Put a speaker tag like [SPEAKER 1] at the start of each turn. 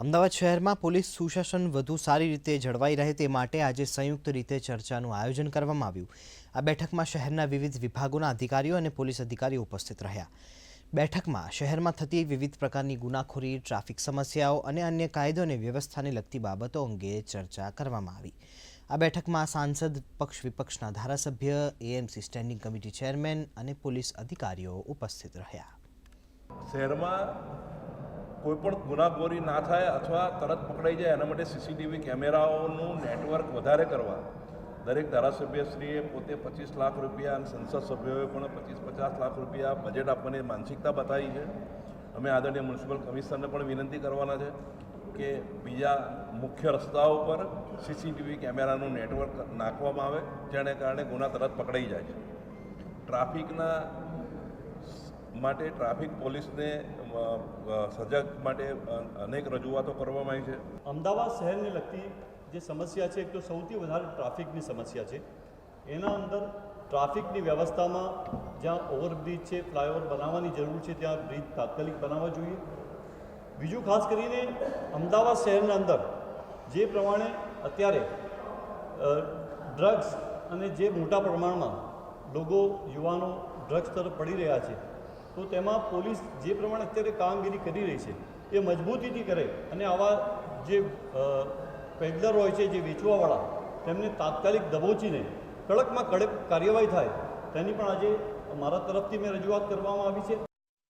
[SPEAKER 1] અમદાવાદ શહેરમાં પોલીસ સુશાસન વધુ સારી રીતે જળવાઈ રહે તે માટે આજે સંયુક્ત રીતે ચર્ચાનું આયોજન કરવામાં આવ્યું। આ બેઠકમાં શહેરના વિવિધ વિભાગોના અધિકારીઓ અને પોલીસ અધિકારીઓ ઉપસ્થિત રહ્યા। બેઠકમાં શહેરમાં થતી વિવિધ પ્રકારની ગુનાખોરી, ટ્રાફિક સમસ્યાઓ અને અન્ય કાયદો અને વ્યવસ્થાને લગતી બાબતો અંગે ચર્ચા કરવામાં આવી। આ બેઠકમાં સાંસદ, પક્ષ વિપક્ષના ધારાસભ્ય, એએમસી સ્ટેન્ડિંગ કમિટી ચેરમેન અને પોલીસ અધિકારીઓ ઉપસ્થિત રહ્યા।
[SPEAKER 2] શહેરમાં કોઈપણ ગુનાખોરી ના થાય અથવા તરત પકડાઈ જાય એના માટે સીસીટીવી કેમેરાઓનું નેટવર્ક વધારે કરવા દરેક ધારાસભ્યશ્રીએ પોતે 25 લાખ રૂપિયા અને સંસદ સભ્યોએ પણ 25-50 લાખ રૂપિયા બજેટ આપવાની માનસિકતા બતાવી છે। અમે આદરણીય મ્યુનિસિપલ કમિશનરને પણ વિનંતી કરવાના છે કે બીજા મુખ્ય રસ્તાઓ પર સીસીટીવી કેમેરાનું નેટવર્ક નાખવામાં આવે જેને કારણે ગુના તરત પકડાઈ જાય છે। ટ્રાફિકના માટે ટ્રાફિક પોલીસને સજગ માટે અનેક રજૂઆતો કરવામાં આવી છે।
[SPEAKER 3] અમદાવાદ શહેરને લગતી જે સમસ્યા છે તો સૌથી વધારે ટ્રાફિકની સમસ્યા છે। એના અંદર ટ્રાફિકની વ્યવસ્થામાં જ્યાં ઓવરબ્રિજ છે, ફ્લાયઓવર બનાવવાની જરૂર છે ત્યાં બ્રિજ તાત્કાલિક બનાવવા જોઈએ। બીજું ખાસ કરીને અમદાવાદ શહેરના અંદર જે પ્રમાણે અત્યારે ડ્રગ્સ અને જે મોટા પ્રમાણમાં લોકો યુવાનો ડ્રગ્સ તરફ પડી રહ્યા છે તો તેમાં પોલીસ જે પ્રમાણે અત્યારે કામગીરી કરી રહી છે એ મજબૂતીથી કરે અને આવા જે પેડલર હોય છે, જે વેચવાવાળા, તેમને તાત્કાલિક દબોચીને કડકમાં કડક કાર્યવાહી થાય તેની પણ આજે મારા તરફથી મેં રજૂઆત કરવામાં આવી છે।